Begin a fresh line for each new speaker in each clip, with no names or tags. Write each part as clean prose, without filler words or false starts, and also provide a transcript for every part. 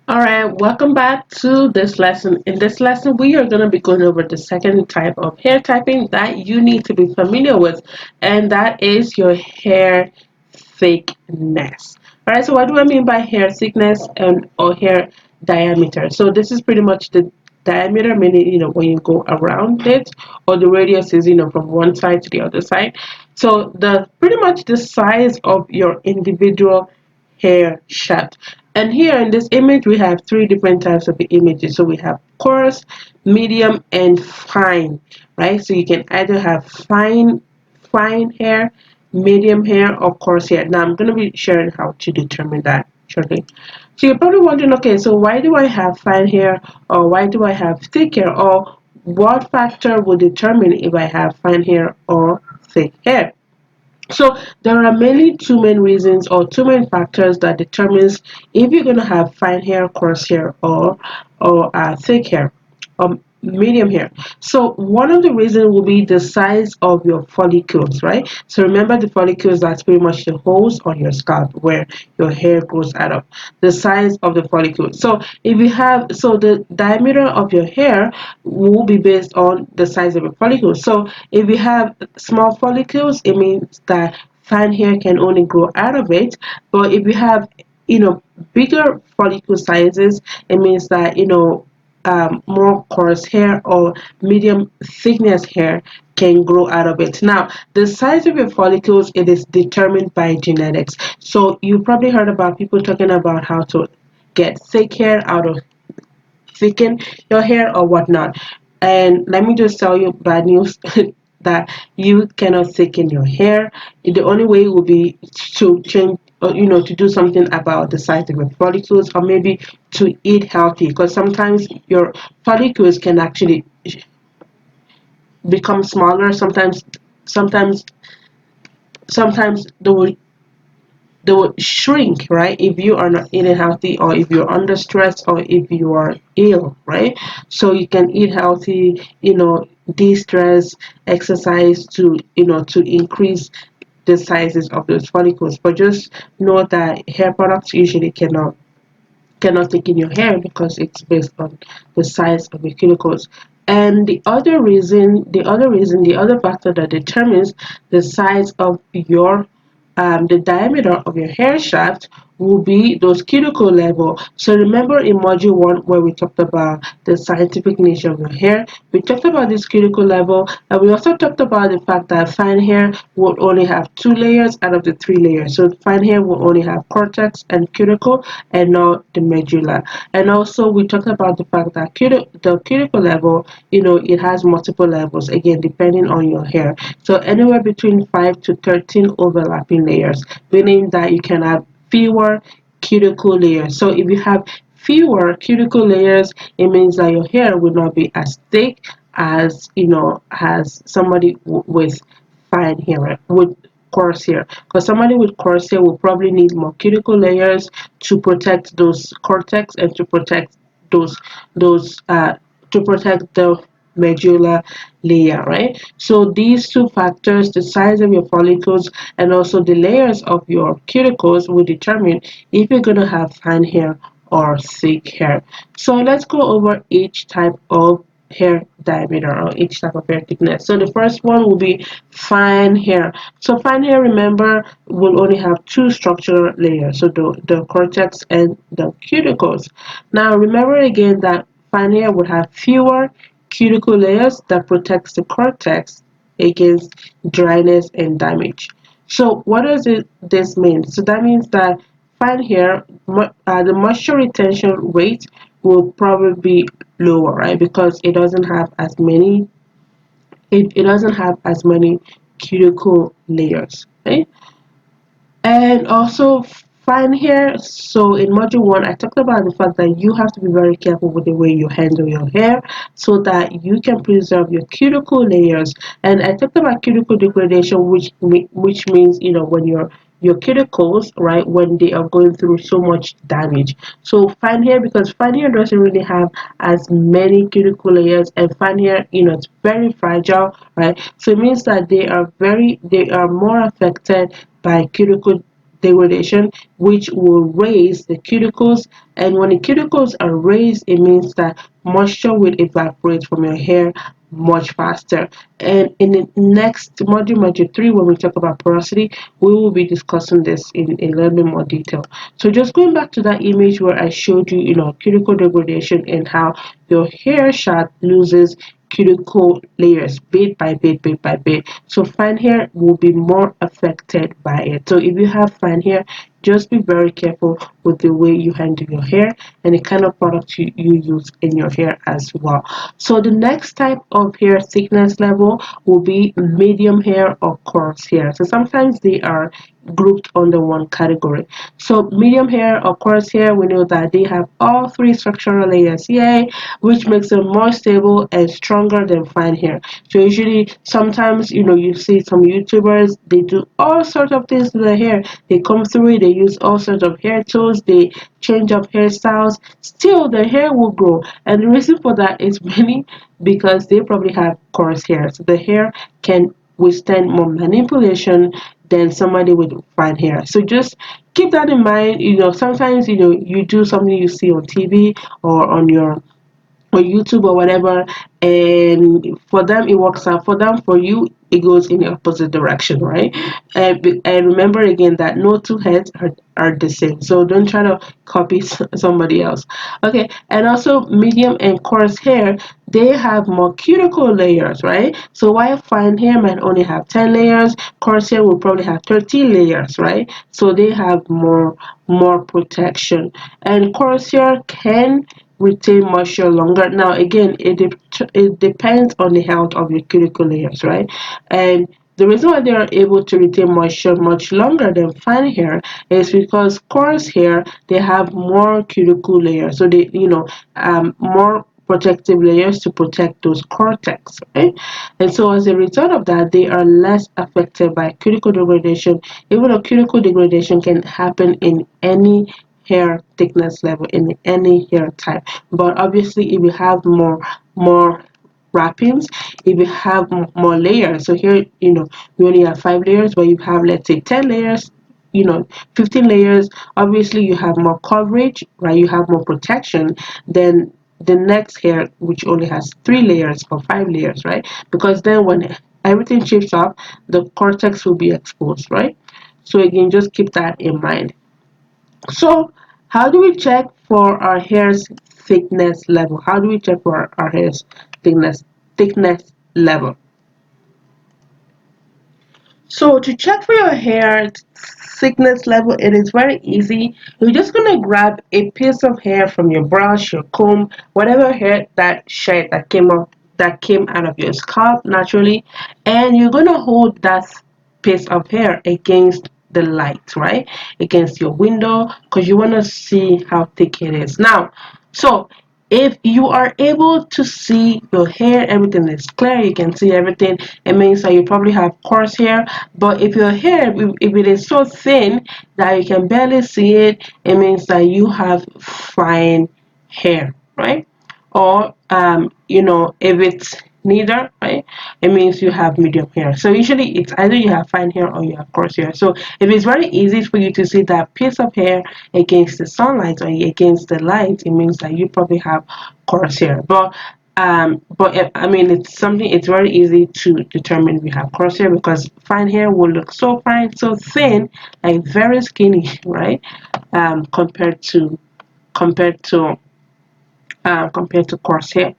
All right, welcome back to this lesson. In this lesson, we are going to be going over the second type of hair typing that you need to be familiar with, and that is your hair thickness. All right, so what do I mean by hair thickness and or hair diameter? So this is pretty much the diameter, meaning when you go around it, or the radius is from one side to the other side. So the pretty much the size of your individual hair shaft. And here in this image, we have three different types of images. So we have coarse, medium, and fine, right? So you can either have fine hair, medium hair, or coarse hair. Now I'm going to be sharing how to determine that shortly. So you're probably wondering, okay, so why do I have fine hair, or why do I have thick hair, or what factor will determine if I have fine hair or thick hair? So there are mainly two main reasons or two main factors that determines if you're going to have fine hair, coarse hair, or thick hair, or medium hair. So one of the reasons will be the size of your follicles, right? So remember the follicles, that's pretty much the holes on your scalp where your hair grows out of. The size of the follicle. So if you have, so the diameter of your hair will be based on the size of your follicles. So if you have small follicles, it means that fine hair can only grow out of it. But if you have, bigger follicle sizes, it means that, more coarse hair or medium thickness hair can grow out of it. Now, the size of your follicles, it is determined by genetics. So you probably heard about people talking about how to get thick hair, how to thicken your hair or whatnot. And let me just tell you bad news that you cannot thicken your hair. The only way will be to change, to do something about the size of your follicles, or maybe to eat healthy, because sometimes your follicles can actually become smaller. Sometimes, sometimes they will shrink, right, if you are not eating healthy, or if you're under stress, or if you are ill, right? So you can eat healthy, de-stress, exercise to to increase the sizes of those follicles. But just know that hair products usually cannot take in your hair because it's based on the size of your cuticles. And the other factor that determines the size of your the diameter of your hair shaft will be those cuticle level. So remember in module 1 where we talked about the scientific nature of your hair, we talked about this cuticle level, and we also talked about the fact that fine hair will only have two layers out of the three layers. So fine hair will only have cortex and cuticle and not the medulla. And also we talked about the fact that the cuticle level, it has multiple levels, again depending on your hair. So anywhere between 5 to 13 overlapping layers, meaning that you can have fewer cuticle layers. So if you have fewer cuticle layers, it means that your hair will not be as thick as as somebody with fine hair, with coarse hair, because somebody with coarse hair will probably need more cuticle layers to protect those cortex and to protect those to protect the medulla layer, right? So these two factors, the size of your follicles and also the layers of your cuticles, will determine if you're going to have fine hair or thick hair. So let's go over each type of hair diameter or each type of hair thickness. So the first one will be fine hair. So fine hair, remember, will only have two structural layers, so the cortex and the cuticles. Now remember again that fine hair would have fewer cuticle layers that protects the cortex against dryness and damage. So what does this mean? So that means that fine hair, the moisture retention rate will probably be lower, right? Because it doesn't have as many cuticle layers, right? And also fine hair. So in module 1 I talked about the fact that you have to be very careful with the way you handle your hair so that you can preserve your cuticle layers. And I talked about cuticle degradation, which means when your cuticles, right, when they are going through so much damage. So fine hair, because fine hair doesn't really have as many cuticle layers, and fine hair, it's very fragile, right? So it means that they are more affected by cuticle degradation, which will raise the cuticles. And when the cuticles are raised, it means that moisture will evaporate from your hair much faster. And in the next module 3, when we talk about porosity, we will be discussing this in a little bit more detail. So just going back to that image where I showed you, cuticle degradation and how your hair shaft loses cuticle layers bit by bit, bit by bit. So fine hair will be more affected by it. So if you have fine hair, just be very careful with the way you handle your hair and the kind of product you use in your hair as well. So the next type of hair thickness level will be medium hair or coarse hair. So sometimes they are grouped under one category. So medium hair or coarse hair, we know that they have all three structural layers, yay, which makes them more stable and stronger than fine hair. So usually, sometimes, you see some YouTubers, they do all sorts of things to their hair. They come through, they use all sorts of hair tools, they change up hairstyles. Still, the hair will grow, and the reason for that is mainly because they probably have coarse hair. So the hair can withstand more manipulation than somebody with fine hair. So just keep that in mind. Sometimes you do something you see on TV or on your or YouTube or whatever, and for them it works out. For them, for you, it goes in the opposite direction, right? And remember again that no two heads are the same. So don't try to copy somebody else. Okay, and also medium and coarse hair, they have more cuticle layers, right? So while fine hair might only have 10 layers, coarse hair will probably have 13 layers, right? So they have more protection. And coarse hair can retain moisture longer. Now, again, it depends on the health of your cuticle layers, right? And the reason why they are able to retain moisture much longer than fine hair is because coarse hair, they have more cuticle layers, so they, more protective layers to protect those cortex, right? And so as a result of that, they are less affected by cuticle degradation, even though cuticle degradation can happen in any hair thickness level, in any hair type. But obviously, if you have more wrappings, if you have more layers, so here, we only have 5 layers, but you have, let's say, 10 layers, 15 layers, obviously you have more coverage, right? You have more protection than the next hair, which only has 3 layers or 5 layers, right? Because then when everything shifts up, the cortex will be exposed, right? So again, just keep that in mind. So, how do we check for our hair's thickness level? How do we check for our hair's thickness level? So to check for your hair thickness level, it is very easy. You're just gonna grab a piece of hair from your brush, your comb, whatever hair that shed that came out of your scalp naturally, and you're gonna hold that piece of hair against the light, right? Against your window, because you wanna see how thick it is. Now, so if you are able to see your hair, everything is clear, you can see everything, it means that you probably have coarse hair. But if your hair, if it is so thin that you can barely see it, it means that you have fine hair, right? Or if it's neither, right, it means you have medium hair. So usually it's either you have fine hair or you have coarse hair. So if it's very easy for you to see that piece of hair against the sunlight or against the light, it means that you probably have coarse hair. But I mean, it's very easy to determine if you have coarse hair, because fine hair will look so fine, so thin, like very skinny, right? Compared to compared to compared to coarse hair.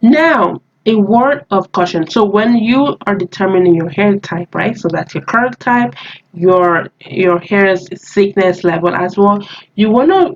Now, a word of caution. So when you are determining your hair type, right? So that's your curl type, your hair's thickness level as well. You wanna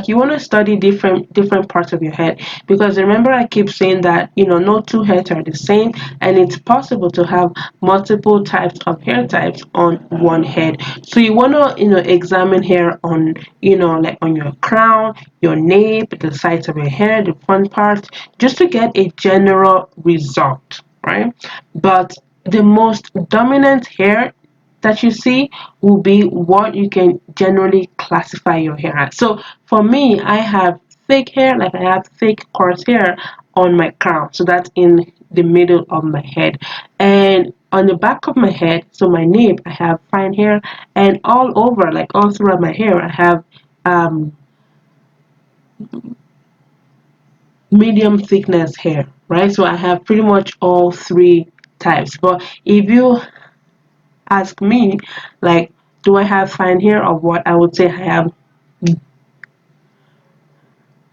you want to study different parts of your head, because remember, I keep saying that no two heads are the same, and it's possible to have multiple types of hair types on one head. So you want to examine hair on like on your crown, your nape, the sides of your hair, the front part, just to get a general result, right? But the most dominant hair that you see will be what you can generally classify your hair as. So for me, I have thick hair, like I have thick coarse hair on my crown. So that's in the middle of my head. And on the back of my head, so my nape, I have fine hair, and all over, like all throughout my hair, I have medium thickness hair, right? So I have pretty much all three types. But if you ask me, like, do I have fine hair or what, I would say I have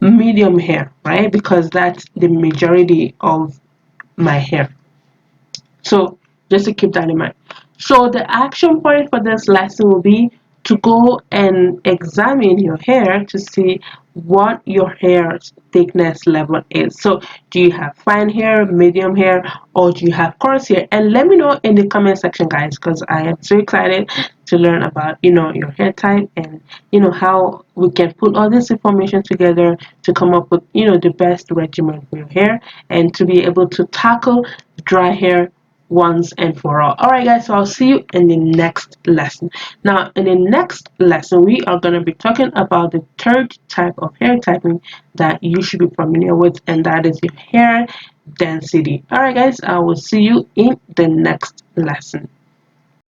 medium hair, right? Because that's the majority of my hair. So just to keep that in mind. So the action point for this lesson will be to go and examine your hair to see what your hair thickness level is. So do you have fine hair, medium hair, or do you have coarse hair? And let me know in the comment section, guys, because I am so excited to learn about, your hair type, and how we can put all this information together to come up with, the best regimen for your hair, and to be able to tackle dry hair once and for all. Alright guys, so I'll see you in the next lesson. Now in the next lesson, we are going to be talking about the third type of hair typing that you should be familiar with, and that is your hair density. Alright guys, I will see you in the next lesson.